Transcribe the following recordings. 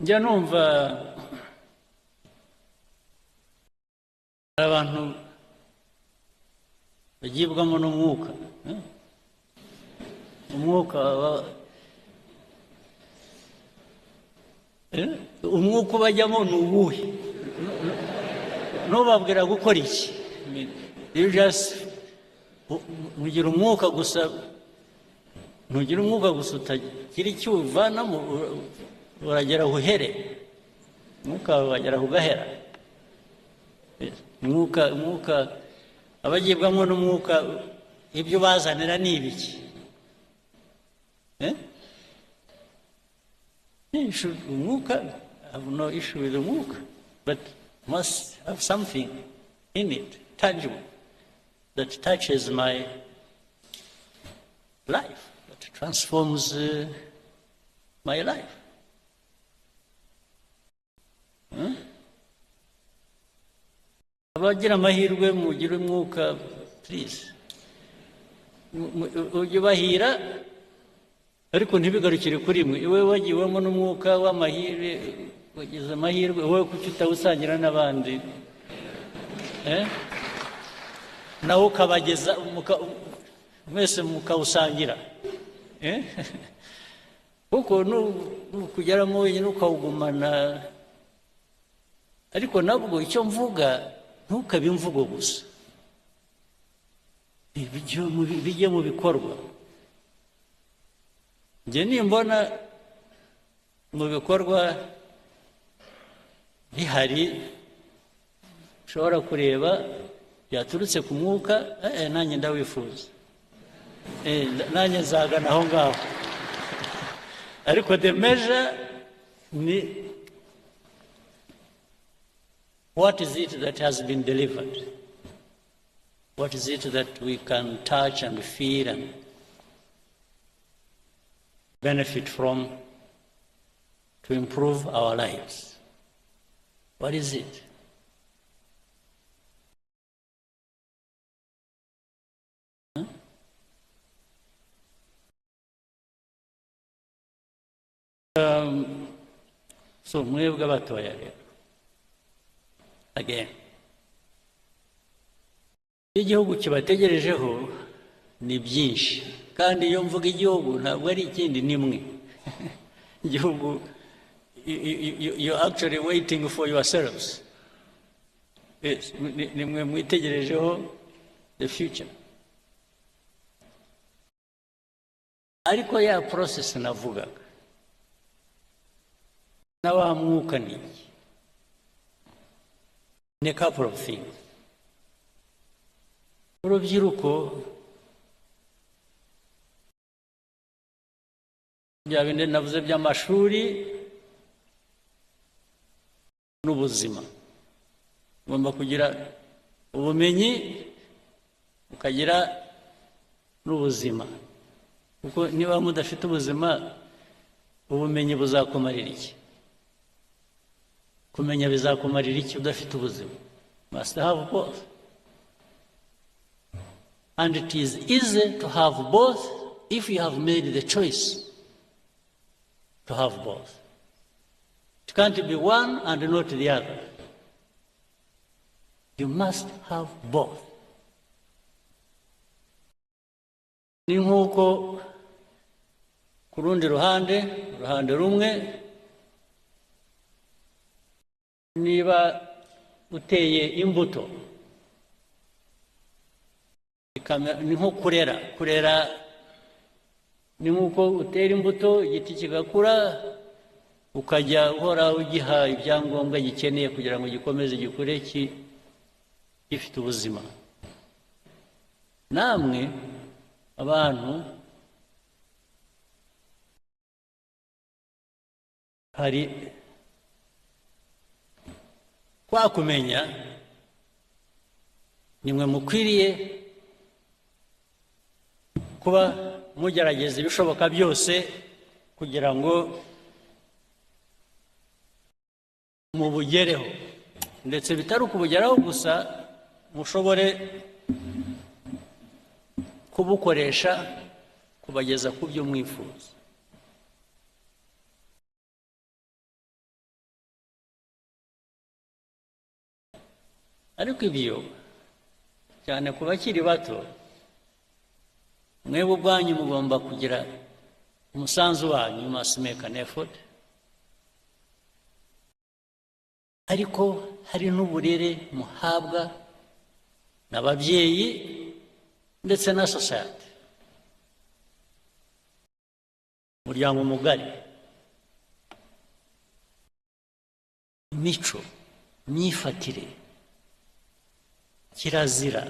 njya numva abantu bagibwamo n'umwuka, umwuka bajyamo ni uwuhe? Ntubabwira gukora iki? You just mugira umwuka gusa, ntugira umwuka gusa utagira icyo uvanamo, uragera uhere, umwuka wagera ugahera. Umwuka abagibwamo n'umwuka ibyo bazanira ni ibiki? Umwuka, I have no issue with the umwuka, but must have something in it, tangible, that touches my life, that transforms my life. Abagira amahirwe mugira umwuka, please, ujye bahira, ariko ntibigarukire kuri mwe. Iwe wagiwemo n'umwuka w'amahirwe, wagize amahirwe, wowe kuki utawusangira n'abandi? Nawe ukabageza, mwese mukawusangira. Kuko nukugeramo wenyine ukawugumana. Ariko nabwo icyo mvuga, ntukabe imvugo gusa, bijye mu bikorwa. Njye nimbona mu bikorwa bihari ushobora kureba byaturutse ku mwuka, nanjye ndawifuza, nanjye nzagana aho ngaho. Ariko the measure ni what is it that has been delivered? What is it that we can touch and feel and benefit from to improve our lives? What is it? So mwebwe abatoya rero, again, igihugu kibategerejeho ni byinshi, kandi iyo mvuga igihugu ntabwo ari ikindi, nimwe. Igihugu, you're actually waiting for yourselves. Yes, nimwe mwitegerejeho the future. Ariko ya process navugaga, na wa mwuka ni iki? A couple of things. Urubyiruko bya bindi navuze by'amashuri n'ubuzima, ugomba kugira ubumenyi ukagira n'ubuzima, kuko niba mudafite ubuzima, ubumenyi buzakumarira iki? Kumenya bizakumarira iki udafite ubuzima? Must have both. And it is easy to have both if you have made the choice to have both. It can't be one and not the other. You must have both. Ni nkuko ku rundi ruhande rumwe, niba uteye imbuto, ni nko kurera, ni nkuko utera imbuto, igiti kigakura, ukajya uhora ugiha ibyangombwa gikeneye kugira ngo gikomeze gikure gifite ubuzima. Namwe abantu hari kwakumenya, nimwe mukwiriye kuba mugerageza ibishoboka byose kugira ngo mubugereho, ndetse bitari ukubugeraho gusa, mushobore kubukoresha kubageza ku byo mwifuza. ariko ibyo cyane ku bakiri bato mwebwe ubwanyu mugomba kugira umusanzu wanyu, you must make an effort. Ariko hari n'uburere muhabwa n'ababyeyi ndetse na society, umuryango mugari, imico, imyifatire, kirazira.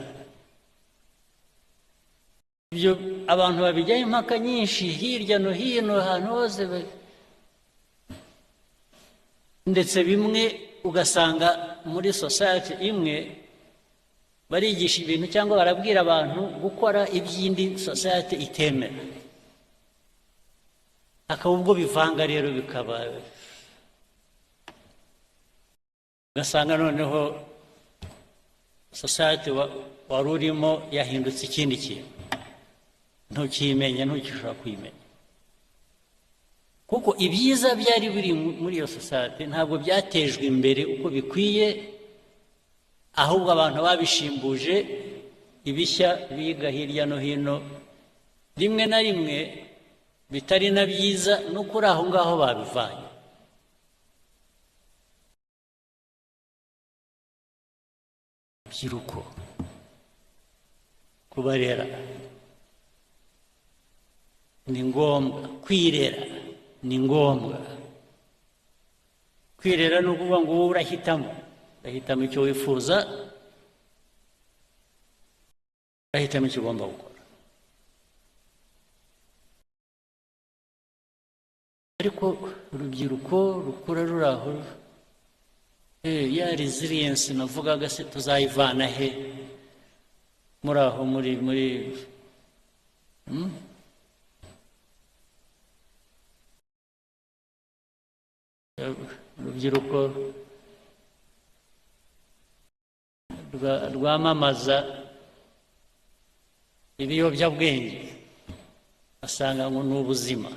Ibyo abantu babijyaho impaka nyinshi hirya no hino ahantu hose, ndetse bimwe ugasanga muri society imwe barigisha ibintu cyangwa barabwira abantu gukora iby'indi society itemera, akaba ubwo bivanga rero bikaba ugasanga noneho society wari urimo yahindutse ikindi kintu, ntukimenya, ntukishobora kwimenya, kuko ibyiza byari biri muri iyo society ntabwo byatejwe imbere uko bikwiye, ahubwo abantu babishimbuje ibishya biga hirya no hino, rimwe na rimwe bitari na byiza, no kuri aho ngaho babivanye. Urubyiruko kubarera ni ngombwa, kwirera ni ngombwa. Kwirera ni ukuvuga ngo wowe urahitamo icyo wifuza, urahitamo icyo ugomba gukora. Ariko urubyiruko rukura ruri aho, ya resilience navugaga se tuzayivana he muri aho muri urubyiruko rwamamaza ibiyobyabwenge, asanga ngo ni ubuzima,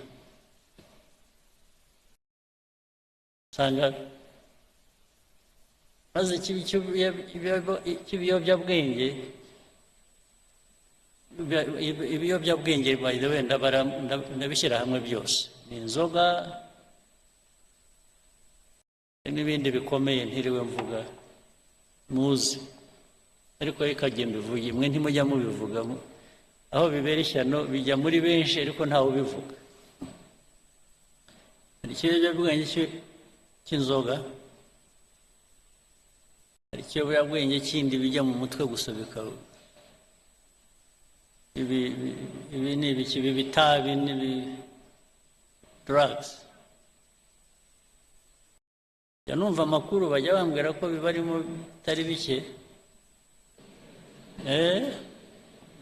asanga maze ibiyobyabwenge by the way ndabishyira hamwe byose, ni inzoga n'ibindi bikomeye ntiriwe mvuga muzi, ariko ikagenda ivuga imwe ntimujya mubivuga, aho bibera ishyano bijya muri benshi ariko ntawe ubivuga. Hari ikiyobyabwenge cy'inzoga, hari ikiyobyabwenge kindi bijya mu mutwe gusa bikaba ibi ni ibiki, bitabi n'ibi drugs. Numva amakuru bajya bambwira ko bibarimo bitari bike,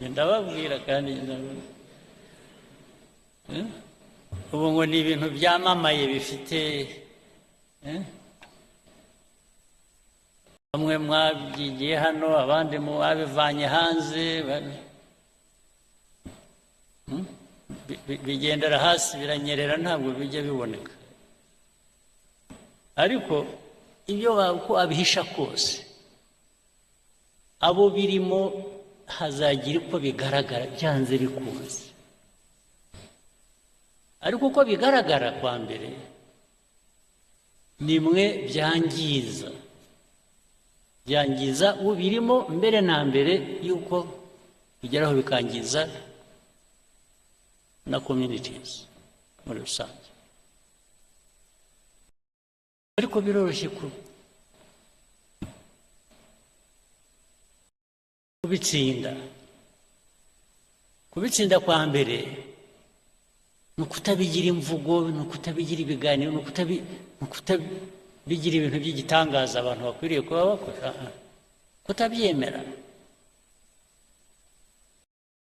ndababwira kandi ubu ngo ni ibintu byamamaye bifite, bamwe mwabyigiye hano, abandi mwabivanye hanze, bigendera hasi biranyerera, ntabwo bijya biboneka. Ariko ibyo uko abihisha kose, abo birimo hazagira uko bigaragara byanze bikunze. Ariko uko bigaragara kwa mbere nimwe byangiza ubirimo mbere na mbere yuko bigeraho bikangiza na communities muri rusange. Ariko biroroshye kubitsinda kwa mbere ni ukutabigira imvugo, ni ukutabigira ibiganiro, ni ukutabigira ibintu by'igitangaza abantu bakwiriye kuba bakora, kutabyemera.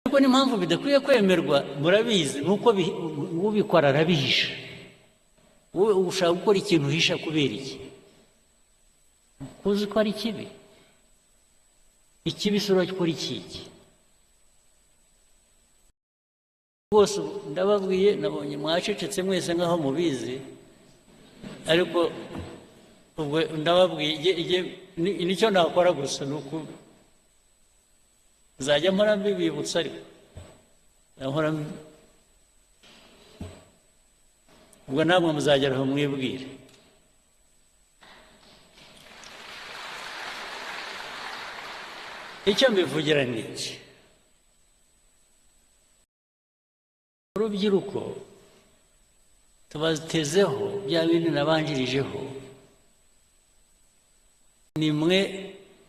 Ariko n'impamvu bidakwiye kwemerwa murabizi, nuko ubikora arabihisha. Wowe ushaka gukora ikintu uhisha kubera iki? Kuzi ko ari kibi. Ikibi sura gukora iki? Bose ndababwiye, nabonye mwacecetse mwese ngaho mubizi, ariko ubwo ndababwiye nicyo nakora gusa nuko zajya mpora mbibibutsa ariko nkora ubwo namwe muzageraho mwibwire. Icyo mbivugira ni iki? Urubyiruko tubatezeho bya bintu nabanjirijeho, ni mwe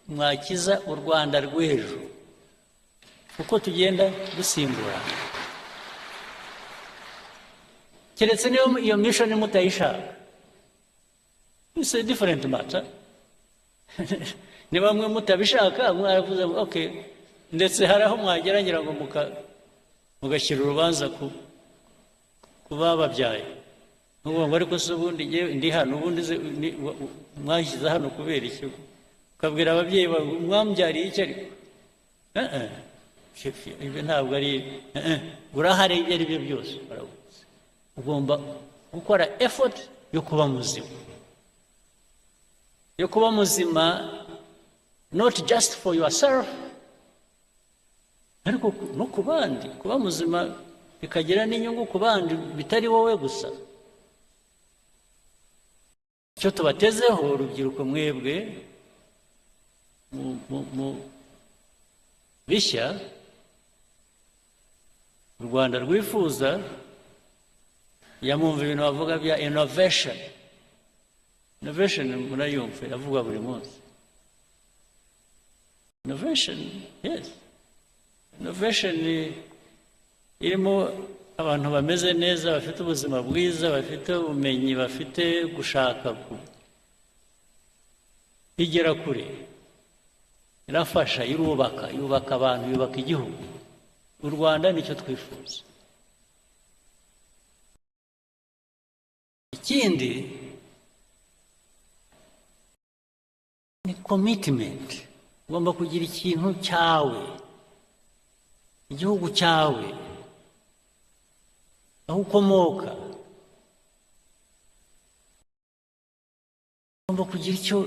mwakiza u Rwanda rw'ejo uko tugenda dusimbura. Keretse niyo iyo mission mutayishaka, it's a different matter. Ni bamwe mutabishaka mwaravuze okay, ndetse hari aho mwageragera ngo mugashyira urubanza ku bababyaye, ngo ariko se ubundi ndi hano, ubundi mwashyize hano kubera iki? Ukabwira ababyeyi mwambyariye iki? Ariko ibyo ntabwo ari urahari, ibyo ari byo byose ugomba gukora effort yo kuba muzima, yo kuba muzima, not just for yourself, ariko no ku bandi. Kuba muzima bikagira n'inyungu ku bandi, bitari wowe gusa. Icyo tubatezeho urubyiruko mwebwe mu bishya u Rwanda rwifuza, yamumva ibintu bavuga bya innovation. Innovation murayumva iravuga buri munsi. Innovation, yes. Innovation irimo abantu bameze neza, bafite ubuzima bwiza, bafite ubumenyi, bafite gushaka igera kure, irafasha, yubaka abantu, yubaka igihugu. U Rwanda nicyo twifuza. Ikindi ni commitment. Ugomba kugira ikintu cyawe, igihugu cyawe, aho ukomoka. Ugomba kugira icyo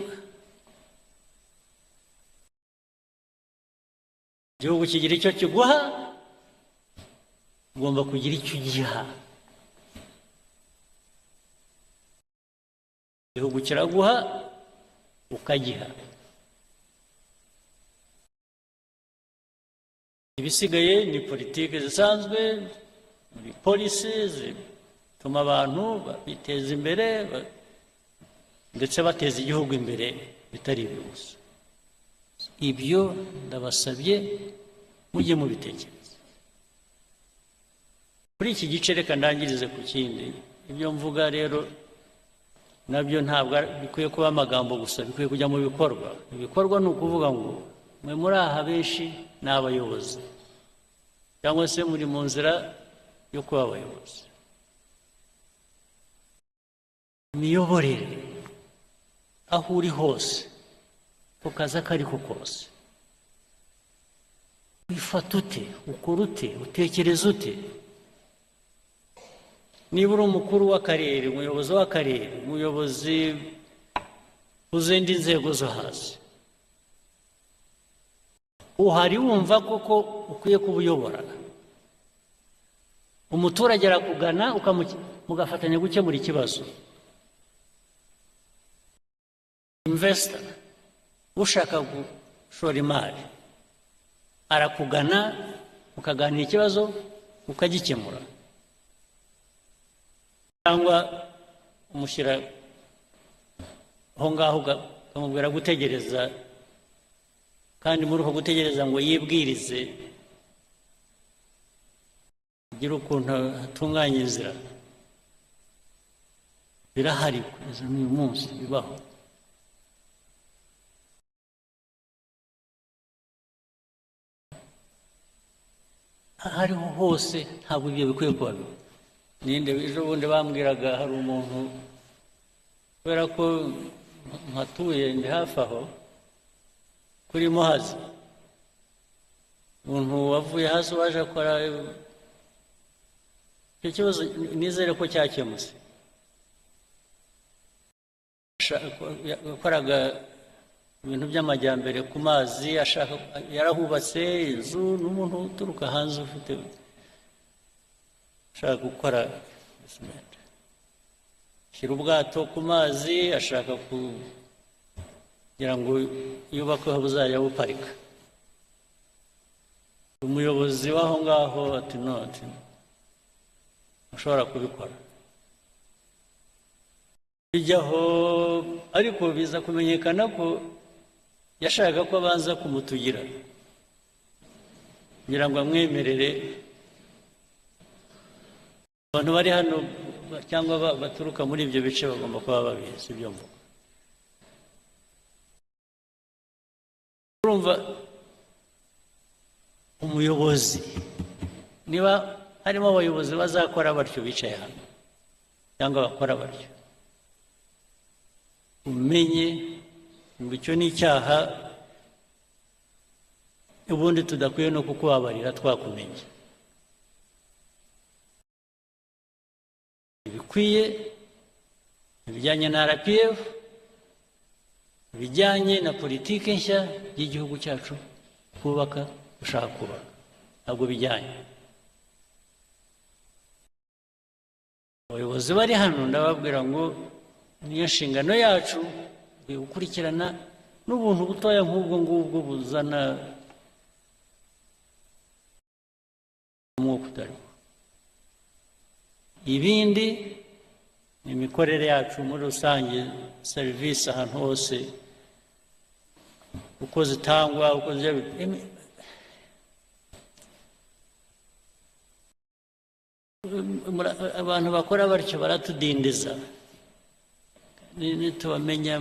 igihugu kigira icyo kiguha, ugomba kugira icyo ugiha. Igihugu kiraguha ukagiha. Ibisigaye ni politiki zisanzwe, muri polisi zituma abantu biteza imbere ndetse bateza igihugu imbere, bitari ibyo gusa. Ibyo ndabasabye mujye mubitekereza. Kuri iki gice reka ndangirize ku kindi. Ibyo mvuga rero nabyo ntabwo bikwiye kuba amagambo gusa, bikwiye kujya mu bikorwa. Ibikorwa ni ukuvuga ngo mwe muri aha benshi ni abayobozi, cyangwa se muri mu nzira yo kuba abayobozi. Imiyoborere aho uri hose, ku kazi ako ariko kose, wifata ute, ukora ute, utekereza ute? Niba uri umukuru w'akarere, umuyobozi w'akarere, umuyobozi uzindi nzego zo hasi, uhari wumva koko ukwiye kubuyobora. Umuturage arakugana mugafatanya gukemura ikibazo. Investor ushaka gushora imari arakugana, mukaganira ikibazo ukagikemura. Cyangwa umushyira aho ngaho ukamubwira gutegereza, kandi muri uko gutegereza ngo yibwirize, gira ukuntu atunganya inzira. Birahari kugeza n'uyu munsi, bibaho. Ahariho hose ntabwo ibyo bikwiye kuba bibi. Ninde ejo bundi bambwiraga, hari umuntu, kubera ko nkatuye ndi hafi aho kuri Muhazi, umuntu wavuye hasi waje akora icyo kibazo, nizere ko cyakemutse. Yakoraga ibintu by'amajyambere ku mazi, ashaka yarahubatse inzu n'umuntu uturuka hanze ufite ashaka gukora investment, shyira ubwato ku mazi, ashaka kugira ngo yubakweho buzajya buparika. Umuyobozi w'aho ngaho ati no, ati ushobora kubikora. Bijyaho, ariko biza kumenyekana ko yashaka ko abanza kumutugira kugira ngo amwemerere. Abantu bari hano cyangwa baturuka muri ibyo bice bagomba kuba babizi ibyo mvuga. Urumva, umuyobozi, niba harimo abayobozi bazakora batyo bicaye hano cyangwa bakora batyo, umenye ngo icyo ni icyaha, ubundi tudakwiye no kukubabarira twakumenye. Ibikwiye ibijyanye na RPF, ibijyanye na politiki nshya y'igihugu cyacu kubaka, ushaka kubaka, ntabwo bijyanye. Abayobozi bari hano ndababwira ngo niyo nshingano yacu gukurikirana n'ubuntu butoya nk'ubwo ngubwo buzana umwuka utariho. Ibindi ni imikorere yacu muri rusange, serivisi ahantu hose uko zitangwa, uko abantu bakora batyo baratudindiza nitubamenya,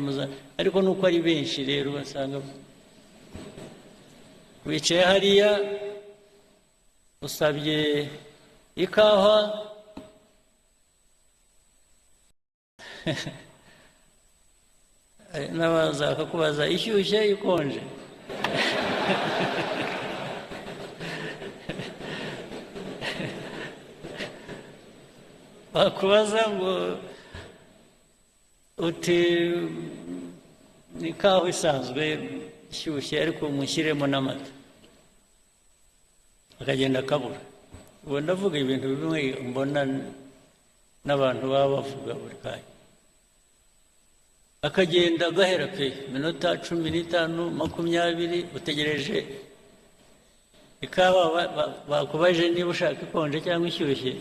ariko nuko ari benshi rero basanga wicaye hariya usabye ikawa n'abaza kubaza ishyushye ikonje. Bakubaza ngo uti ni ikawa isanzwe ishyushye ariko mushyiremo n'amata, akagenda akabura. Ubu ndavuga ibintu bimwe mbona n'abantu baba bavuga buri kanya, akagenda agahera pe minota 15 20 utegereje ikawa. Bakubaje niba ushaka ikonje cyangwa ishyushye,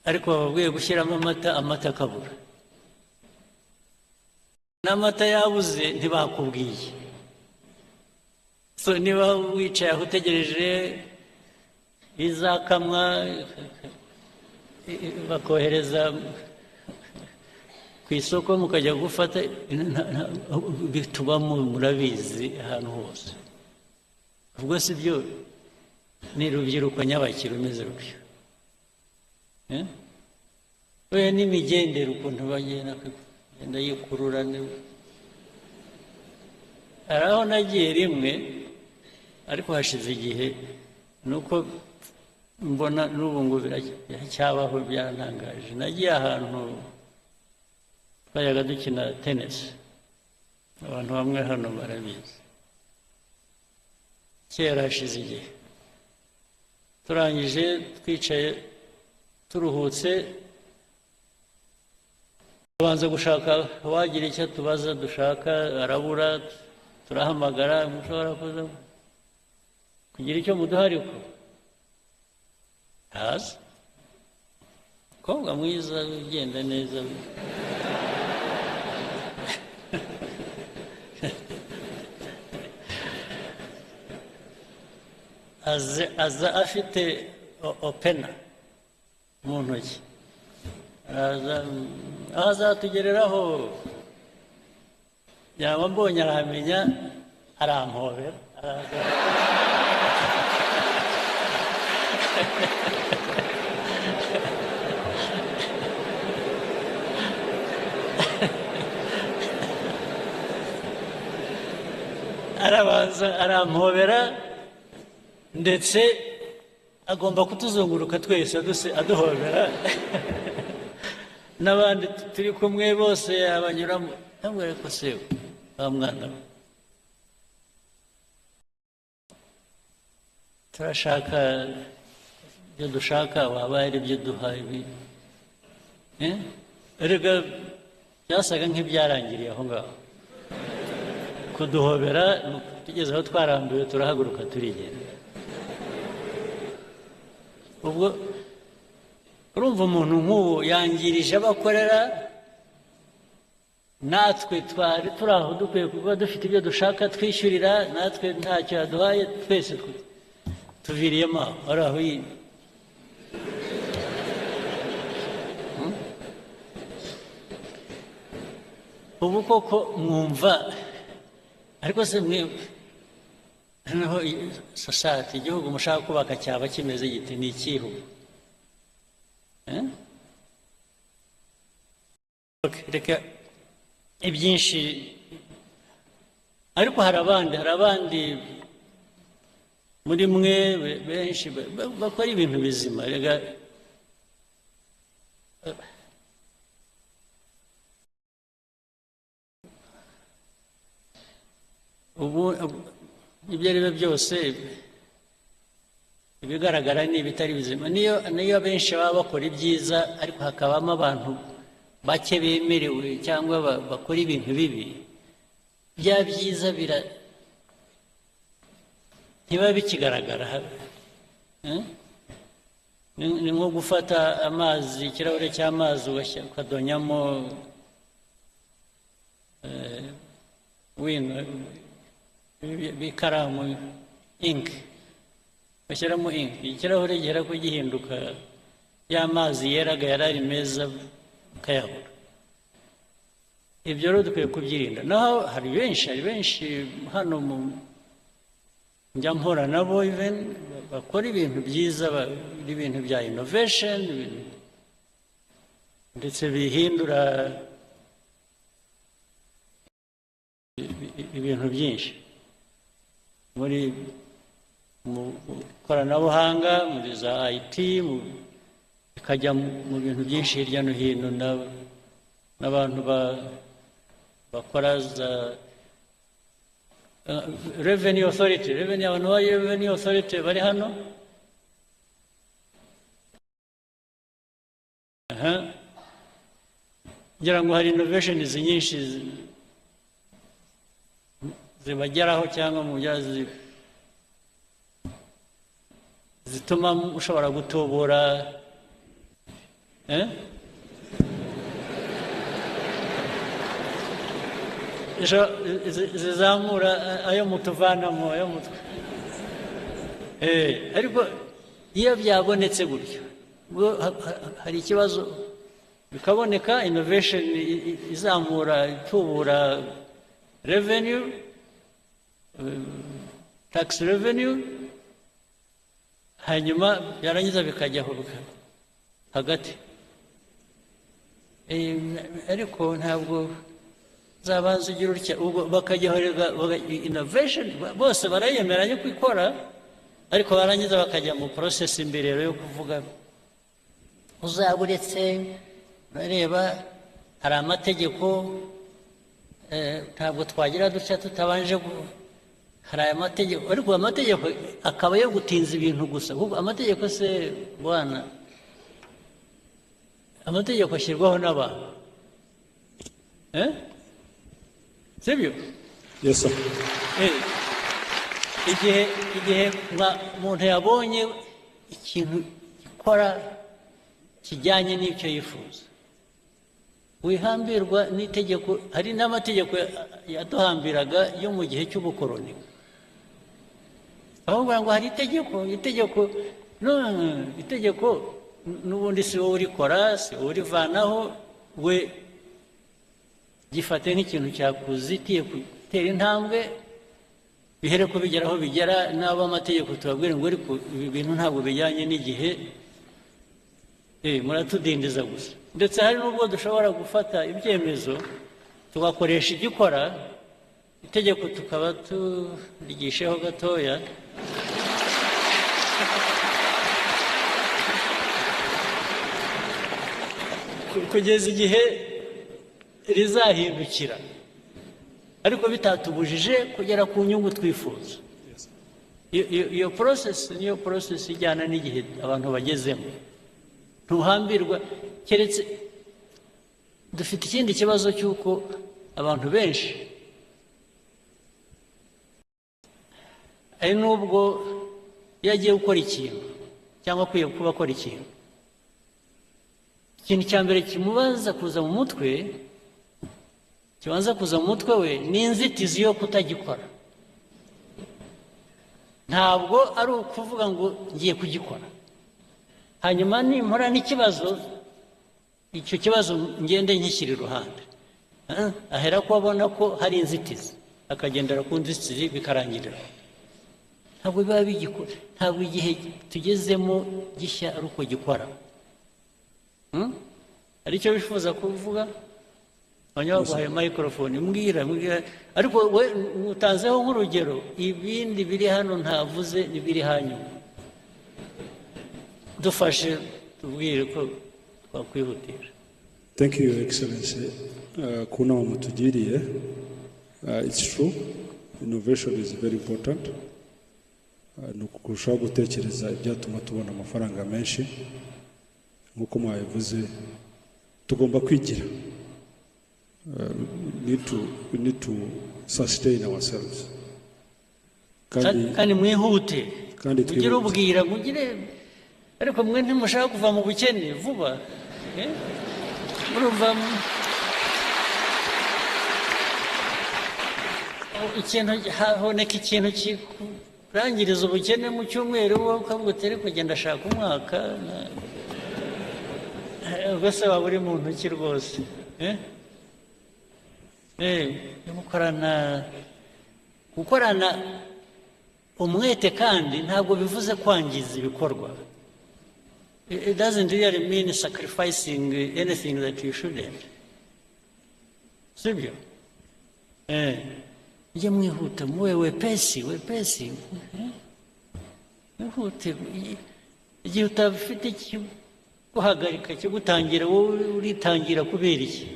ariko bababwiye gushyiramo amata akabura. N'amata yabuze ntibakubwiye. So niba wicaye aho utegereje izakamwa, bakohereza ku isoko mukajya gufata, bitubamo murabizi ahantu hose. Ubwo si byo ni rubyiruko nyabakiri umeze rubyo. Oya n'imigendere ukuntu bagenda yikurura. Hari aho nagiye rimwe, ariko hashize igihe, nuko mbona n'ubu ngo biracyabaho, byarantangaje. Nagiye ahantu twajaga dukina tennis, abantu bamwe hano barabizi, kera hashize igihe. Turangije twicaye turuhutse, tubanza gushaka wagira icyo tubaza dushaka, arabura. Turahamagara, mushobora kuza kugira icyo muduha, ariko haza umukobwa mwiza ugenda neza, aza afite opena mu ntoki, aho azatugereraho yaba mbonye arahamenya, arampobera. Arabanza arampobera, ndetse agomba kutuzunguruka twese aduhobera. N'abandi turi kumwe bose abanyuramo. Ntabwo ariko se wa mwana turashaka ibyo dushaka waba ari ibyo duhaye erega byasaga nk'ibyarangiriye aho ngaho kuduhobera tugeze aho twarambiwe turahaguruka turigenda ubwo urumva umuntu nk'uwo yangirije abakorera natwe twari turi aho dukwiye kuba dufite ibyo dushaka twishyurira natwe ntacyo yaduhaye twese tuviriyemo aho ari aho yindi ubu koko mwumva ariko se mwebwe noneho sosiyete igihugu mushaka kubaka cyaba kimeze giti ni ikihe reka ibyinshi ariko hari abandi muri mwe benshi bakora ibintu bizima rega ubu ibyo ari byo byose ibigaragara ni ibitari bizima niyo benshi baba bakora ibyiza ariko hakabamo abantu bake bemerewe cyangwa bakora ibintu bibi bya byiza ntibiba bikigaragara ni nko gufata amazi ikirahure cy'amazi ukadonyamo bikaramu inki bashyiramo inki ikirahure gihera ko gihinduka y'amazi yeraga yari ari meza ukayabura ibyo rero dukwiye kubyirinda naho hari benshi hano njya mpora nabo bakora ibintu byiza ibintu bya innovation ndetse bihindura ibintu byinshi mu koranabuhanga muri za IT bikajya mu bintu byinshi hirya no hino n'abantu bakora za revenue authority abantu ba revenue authority bari hano ngira ngo hari innovations nyinshi zibageraho cyangwa mu byazi zituma ushobora gutobora zizamura ayo mutuvanamo ayo mutwe ariko iyo byabonetse gutyo hari ikibazo bikaboneka innovation izamura itubura revenue tax revenue hanyuma byarangiza bikajyaho hagati ariko ntabwo zabanza ugira utya ubwo bakajyaho innovation bose barayemeranya ko ikora ariko barangiza bakajya mu process imbere yo kuvuga uzaburetse bareba hari amategeko ntabwo twagira dutya tutabanje hari aya mategeko ariko amategeko akaba yo gutinza ibintu gusa ahubwo amategeko se bwana amategeko ashyirwaho n'abantu sibyo yes sir igihe umuntu yabonye ikintu gikora kijyanye n'icyo yifuza wihambirwa n'itegeko hari n'amategeko yaduhambiraga yo mu gihe cy'ubukoroni ahubwo ngo hari itegeko n'ubundi si wowe urikora si wowe urivanaho we gifate nk'ikintu cyakuzitiye gutera intambwe bihere ko bigera aho bigera n'abo amategeko tubabwire ngo ariko ibi bintu ntabwo bijyanye n'igihe muratudindiza gusa ndetse hari n'ubwo dushobora gufata ibyemezo tugakoresha igikora itegeko tukaba turigisheho gatoya kugeza igihe rizahindukira ariko bitatubujije kugera ku nyungu twifuza iyo process ijyana n'igihe abantu bagezemo. Ntuhambirwa, keretse dufite ikindi kibazo cy'uko abantu benshi ari nubwo yagiye gukora ikintu cyangwa akwiye kuba akora ikintu cya mbere kimubaza kuza mu mutwe, kibanza kuza mu mutwe we ni inzitizi yo kutagikora. Ntabwo ari ukuvuga ngo ngiye kugikora, hanyuma nimpora n'ikibazo, icyo kibazo ngende nkishyira iruhande. Ahera ko abona ko hari inzitizi, akagendera ku nzitizi bikarangirira. Ntabwo biba bigikora, ntabwo igihe tugezemo gishya ari uko gikora. Aricyo bifuza kuvuga, abanyabaguhaye microphone, mbwira, ariko we utanzeho nk'urugero, ibindi biri hano ntavuze n'ibiri hanyuma. Dufashe tubwire ko twakwihutira. Thank you, Your Excellency. Kuna mutugiriye. It's true. Innovation is very important. Nukurushaho gutekereza ibyatuma tubona amafaranga menshi. Nk'uko mwabivuze, tugomba kwigira. We need to sustain ourselves. Kandi mwihute. Mugire ubwira, mugire, ariko mwe ntimushaka kuva mu bukene vuba. Murumva ikintu haboneka ikintu kikurangiriza ubukene mu cyumweru, wowe ukavuga uti ariko genda ashaka umwaka. Ubwose waba uri mu ntoki rwose. Gukorana umwete kandi ntabwo bivuze kwangiza ibikorwa. It doesn't really mean sacrificing anything that you shouldn't. Sibyo? Ujye mwihuta, muwe wepesi. Mwihute. Igihe utafite guhagarika cyo gutangira, wowe uritangira kubera iki?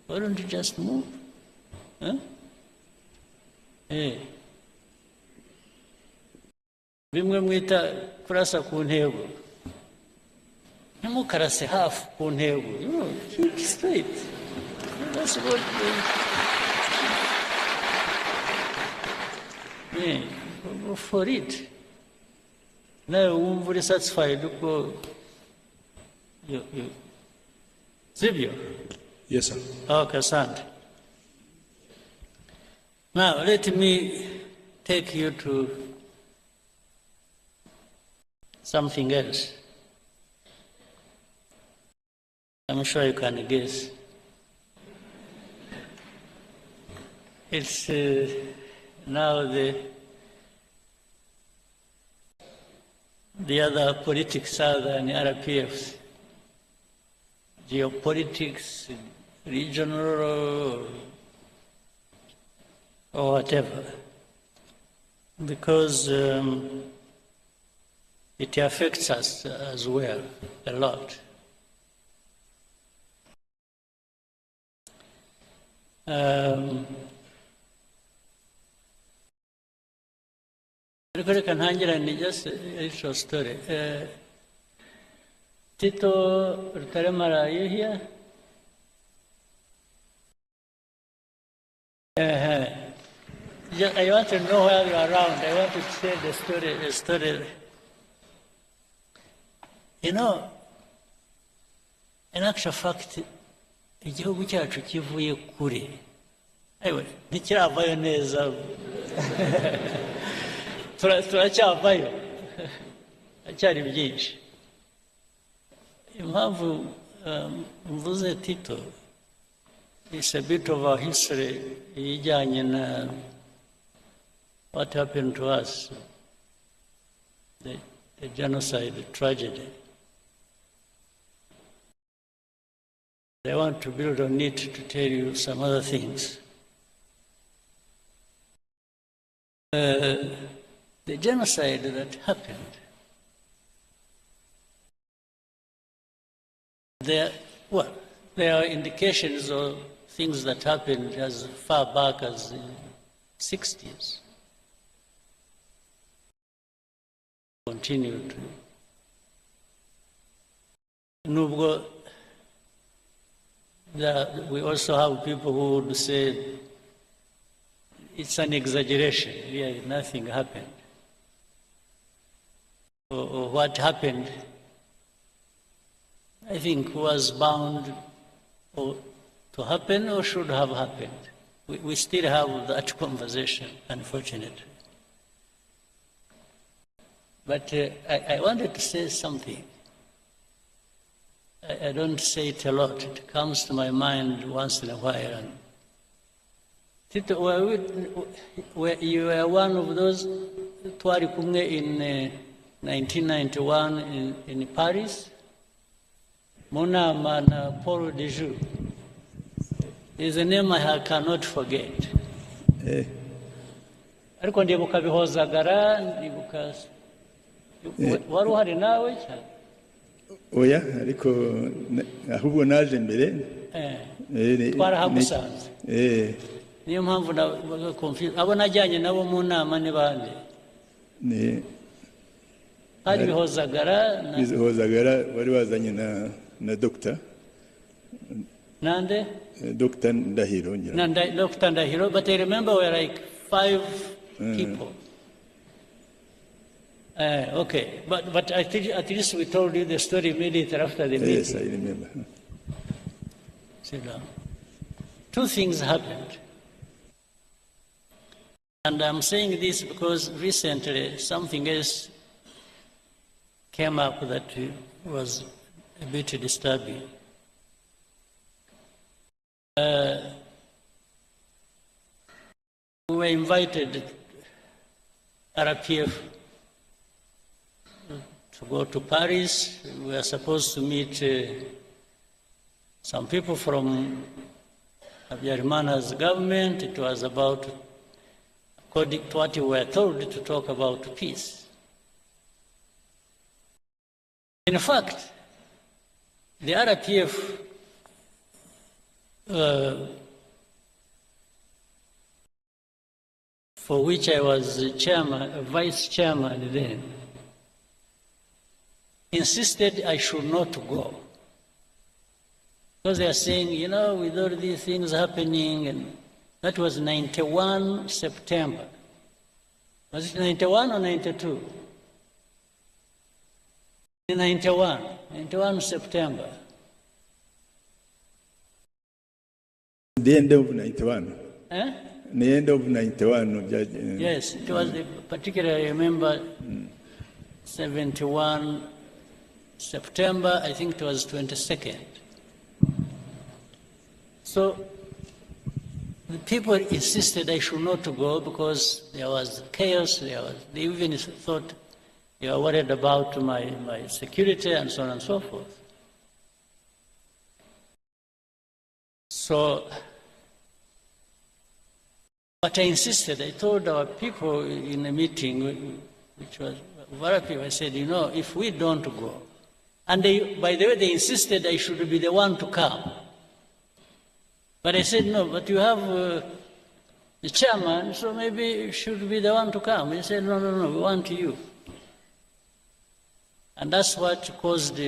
Why don't you just move? Bimwe mwita kurasa ku ntego. Ntimukarase hafi ku ntego. Keep straight. That's what go for it. Nawe wumva uri satisfied uko Sibyo? Yes, sir. Okay, asante. Now, let me take you to something else. I'm sure you can guess. It's now the other politics other than RPFs. Geopolitics, regional or whatever, because it affects us as well a lot. Reka ntangirane just a little story. Tito Rutaremara, are you here? I want to know where you are around. I want to share the story. You know, in actual fact, igihugu cyacu kivuye kure. Ewe, ntikiravayo neza. Turacyavayo. Acyari byinshi. Impamvu mvuze Tito, it's a bit of our history ijyanye na what happened to us, the genocide, the tragedy. I want to build on it to tell you some other things. The genocide that happened, there are indications of things that happened as far back as the 60s. continue to. Nubwo, we also have people who would say it's an exaggeration, really nothing happened. Or what happened, I think, was bound to happen or should have happened. We still have that conversation, unfortunately. But I wanted to say something. I don't say it a lot. It comes to my mind once in a while. And Tito, you were one of those twari kumwe in 1991 in Paris. Monama na Paul Dejoux. Is a name I cannot forget. Ariko ndibuka bihozagara, ndibuka wari uhari nawe cyane. Oya, ariko ahubwo naje mbere. Twarahamusanze. Niyo mpamvu na confuse. Abo najyanye nabo mu nama ni bande. Hari bihozagara wari wazanye na doctor. Nande? Dr. Ndahiro. Dr. Ndahiro, but I remember we were like 5 people. Okay, but at least we told you the story immediately after the meeting. Yes, I remember. Sit down. 2 things happened. And I'm saying this because recently something else came up that was a bit disturbing. We were invited, RPF, to go to Paris. We were supposed to meet some people from Habyarimana's government. It was about, according to what we were told, to talk about peace. In fact, the RPF for which I was vice chairman then, insisted I should not go. Because they are saying, you know, with all these things happening, and that was 91 September. Was it 91 or 92? 91 September. The end of 91. The end of 91. Yes, it was particularly, I remember, 71 September, I think it was 22nd. So the people insisted I should not go because there was chaos, they even thought they were worried about my security and so on and so forth. So, but I insisted, I told our people in a meeting, which was very people, I said, you know, if we don't go, and they, by the way, they insisted I should be the one to come. But I said, no, but you have the chairman, so maybe you should be the one to come. He said, no, we want you. And that's what caused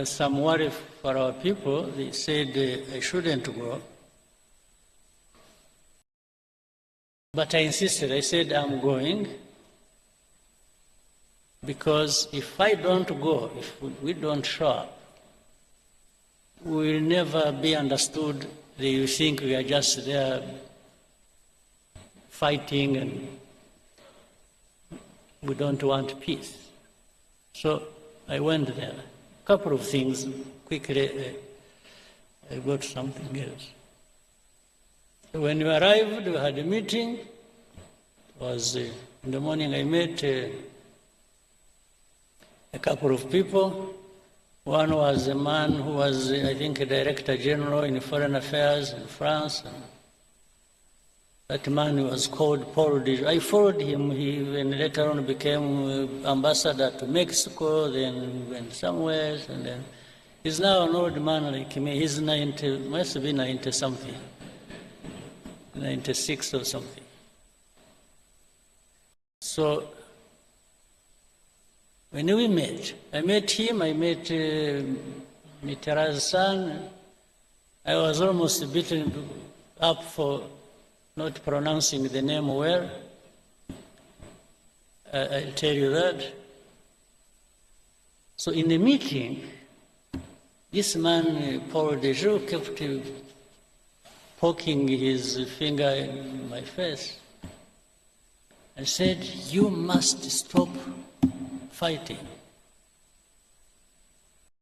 some worry for our people. They said I shouldn't go. But I insisted. I said, I'm going. Because if I don't go, if we don't show up, we will never be understood that you think we are just there fighting and we don't want peace. So I went there. A couple of things, quickly, I got something else. When we arrived, we had a meeting. It was in the morning. I met a couple of people. One was a man who was, I think, a Director General in Foreign Affairs in France. And that man was called Paul Dejoux. I followed him. He later on became ambassador to Mexico, then went somewhere, and then he's now an old man like me. He's 90, must be 90 something, 96 or something. So when we met, I met him, I met Mitterrand's son. I was almost beaten up for not pronouncing the name well. I'll tell you that. So in the meeting, this man, Paul Dejoux, kept poking his finger in my face and said, "You must stop fighting."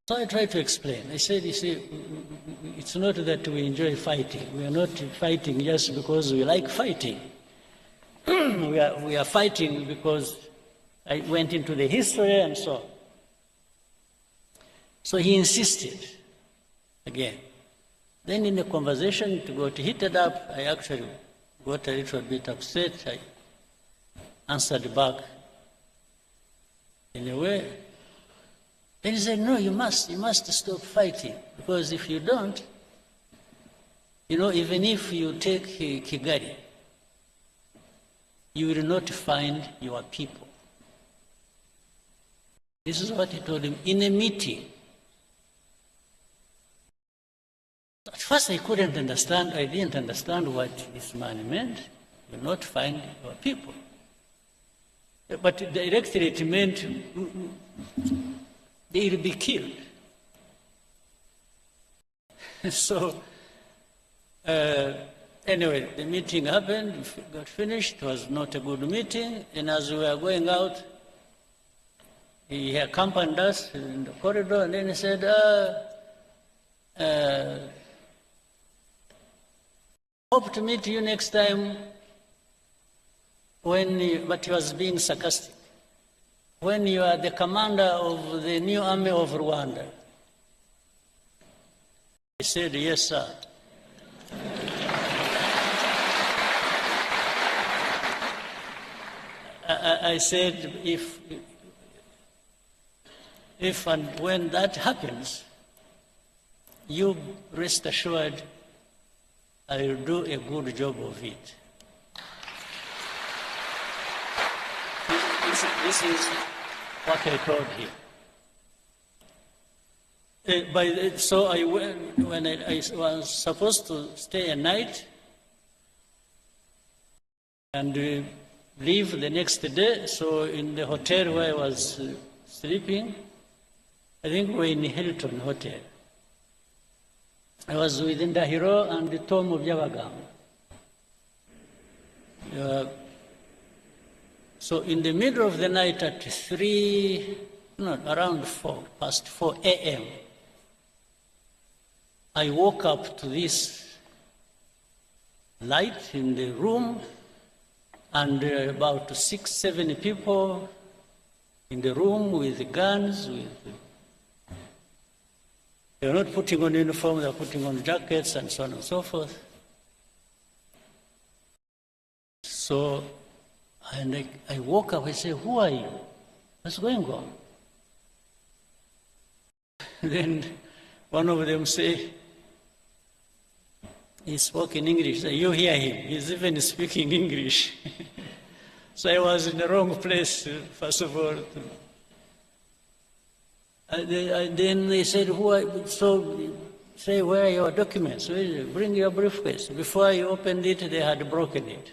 So I tried to explain. I said, you see, it's not that we enjoy fighting. We are not fighting just because we like fighting. we are fighting because I went into the history and so on. So he insisted again. Then in the conversation, it got heated up. I actually got a little bit upset. I answered back in a way. Then he said, "No, you must stop fighting, because if you don't, even if you take Kigali, you will not find your people." This is what he told him in a meeting. At first I couldn't understand, I didn't understand what this man meant. You will not find your people. But directly it meant they will be killed. So, anyway, the meeting happened, got finished. It was not a good meeting. And as we were going out, he accompanied us in the corridor, and then he said, "Hope to meet you next time but he was being sarcastic, when you are the commander of the new army of Rwanda." I said, "Yes, sir." I said, if and when that happens, you rest assured I will do a good job of it. This is what I told him. So I went, when I was supposed to stay a night and leave the next day, so in the hotel where I was sleeping, I think we were in Hilton Hotel. I was with Ndahiro and Tom Byabagamba. So in the middle of the night at around 4 a.m., I woke up to this light in the room, and about 6-7 people in the room with guns. They were not putting on uniform, they were putting on jackets and so on and so forth. So, and I woke up, I said, "Who are you? What's going on?" Then one of them said, he spoke in English. You hear him, he's even speaking English. So I was in the wrong place, first of all. And then they said, "Who are you?" So say, "Where are your documents? Bring your briefcase." Before I opened it, they had broken it.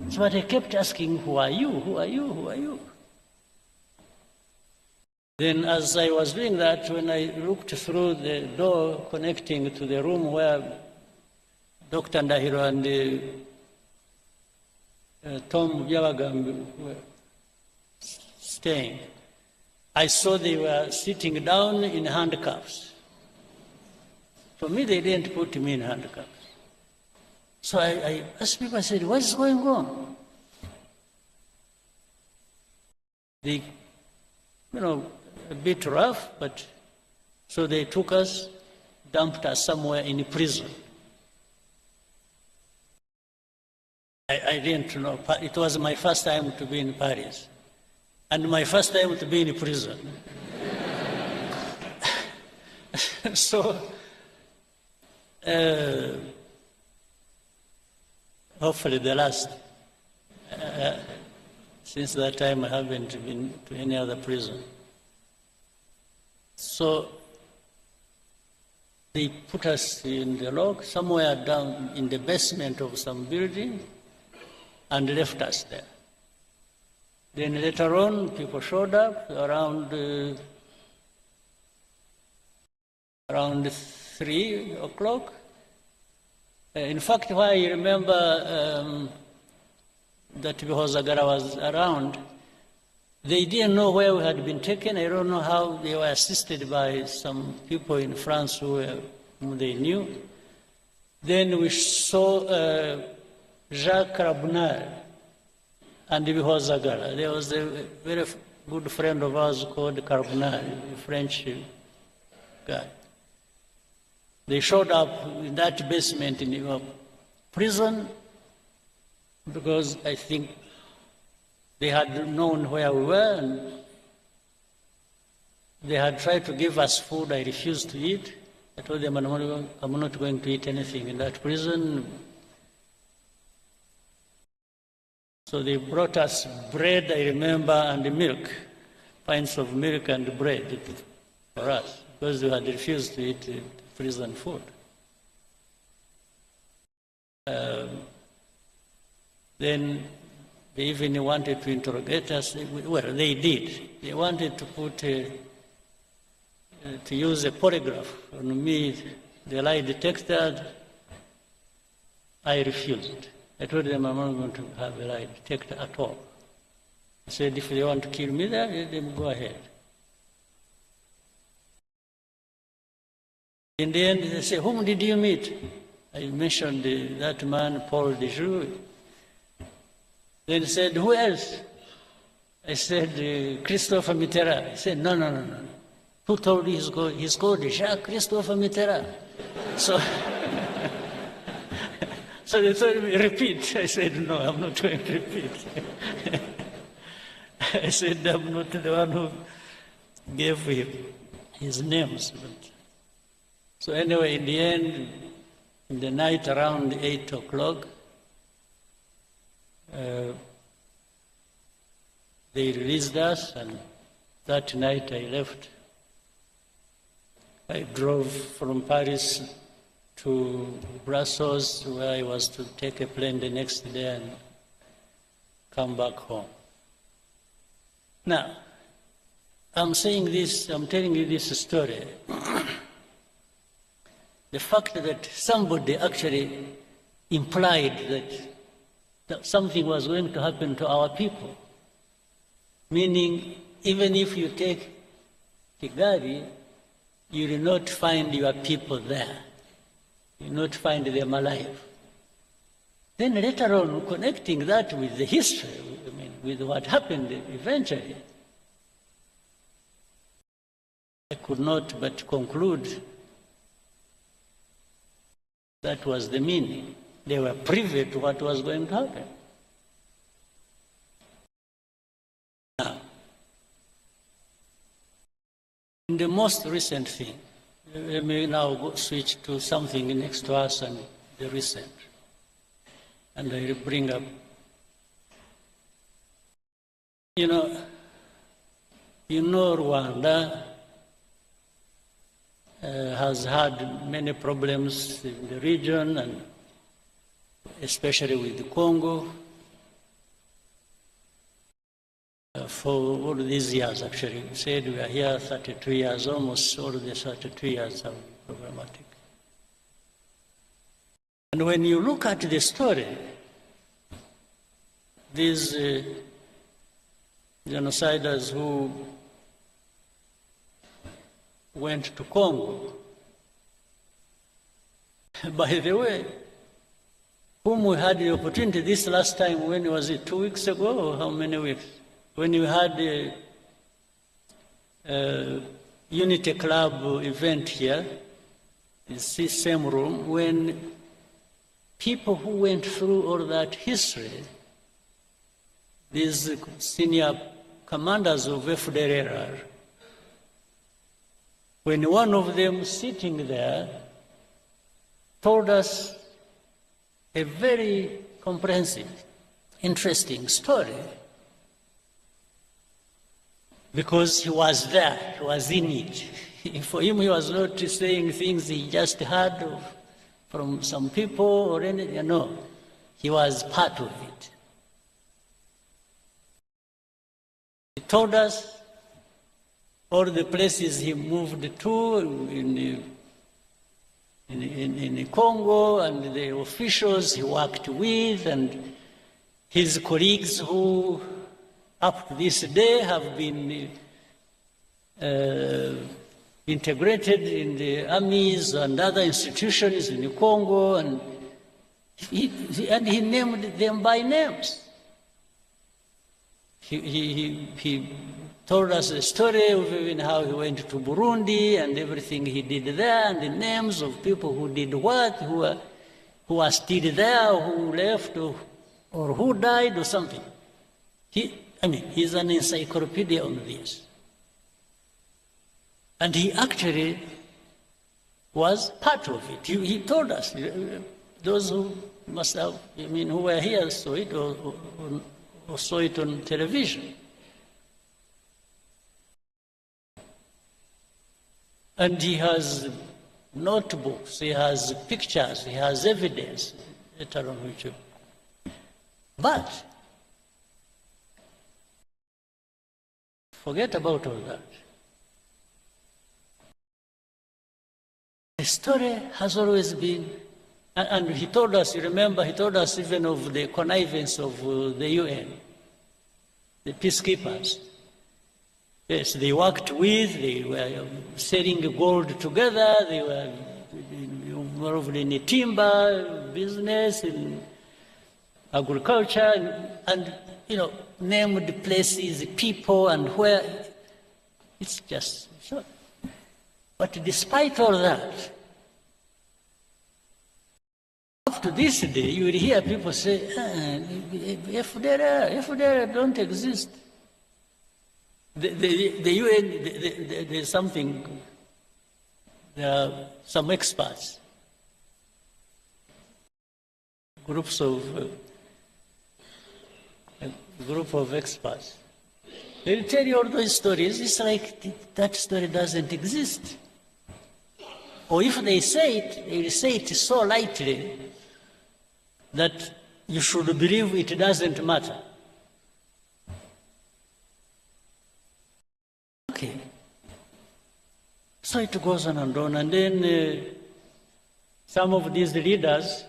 So I kept asking, "Who are you? Who are you? Who are you?" Then as I was doing that, when I looked through the door connecting to the room where Dr. Ndahiro and Tom Byabagamba were staying, I saw they were sitting down in handcuffs. For me, they didn't put me in handcuffs. So I asked people, I said, "What is going on?" They, a bit rough, but so they took us, dumped us somewhere in prison. I didn't know. It was my first time to be in Paris, and my first time to be in prison. So, hopefully the last. Since that time, I haven't been to any other prison. So they put us in the lock somewhere down in the basement of some building and left us there. Then later on, people showed up around 3 o'clock. In fact, why I remember that Ntuzagera was around, they didn't know where we had been taken. I don't know how. They were assisted by some people in France whom they knew. Then we saw Jacques Rabunal and Ntuzagera. There was a very good friend of ours called Carbonal, a French guy. They showed up in that basement in the prison because I think they had known where we were and they had tried to give us food. I refused to eat. I told them I'm not going to eat anything in that prison. So they brought us bread, I remember, and milk, pints of milk and bread for us, because we had refused to eat prison food. Then they even wanted to interrogate us. Well, they did. They wanted to put to use a polygraph on me, the lie detector. I refused. I told them I'm not going to have a lie detector at all. I said, if they want to kill me there, let them go ahead. In the end, they say, whom did you meet? I mentioned that man, Paul de Joux. Then he said, who else? I said, Christopher Mitterrand. He said, no. Who told you he's called Jacques Christopher Mitterrand? So, so they told me, repeat. I said, no, I'm not going to repeat. I said, I'm not the one who gave him his names. So anyway, in the end, in the night around 8 o'clock, they released us, and that night I left. I drove from Paris to Brussels, where I was to take a plane the next day and come back home. Now, I'm saying this, I'm telling you this story. The fact that somebody actually implied that something was going to happen to our people, meaning even if you take Kigali, you will not find your people there. You will not find them alive. Then later on, connecting that with the history, I mean, with what happened eventually, I could not but conclude that was the meaning. They were privy to what was going to happen. Now, in the most recent thing, let me now switch to something next to us and the recent. And I will bring up, you know Rwanda has had many problems in the region, and especially with the Congo, for all these years. Actually, we said we are here 32 years, almost all the 32 years are problematic. And when you look at the story, these genociders who went to Congo, by the way, whom we had the opportunity this last time, when was it, 2 weeks ago, or how many weeks? When we had a Unity Club event here, in this same room, when people who went through all that history, these senior commanders of FDLR, when one of them sitting there told us a very comprehensive interesting story because he was there, he was in it. For him, he was not saying things he just heard from some people or anything. No, he was part of it. He told us all the places he moved to in Congo and the officials he worked with and his colleagues who up to this day have been integrated in the armies and other institutions in Congo, and he named them by names. He told us the story of even how he went to Burundi and everything he did there, and the names of people who did what, who are still there, who left, or who died, or something. He's an encyclopedia on this. And he actually was part of it. He told us, those who must have, who were here saw it or saw it on television. And he has notebooks, he has pictures, he has evidence, later on which. But forget about all that. The story has always been, and he told us, you remember, he told us even of the connivance of the UN, the peacekeepers. Yes, they worked with, they were selling gold together, they were involved in the timber business, in agriculture, and named places, people, and where. It's just so. But despite all that, up to this day, you will hear people say, FDR don't exist. The UN, there's something, there are some experts, a group of experts. They'll tell you all those stories. It's like that story doesn't exist. Or if they say it, they will say it so lightly that you should believe it doesn't matter. Okay. So it goes on, and then some of these leaders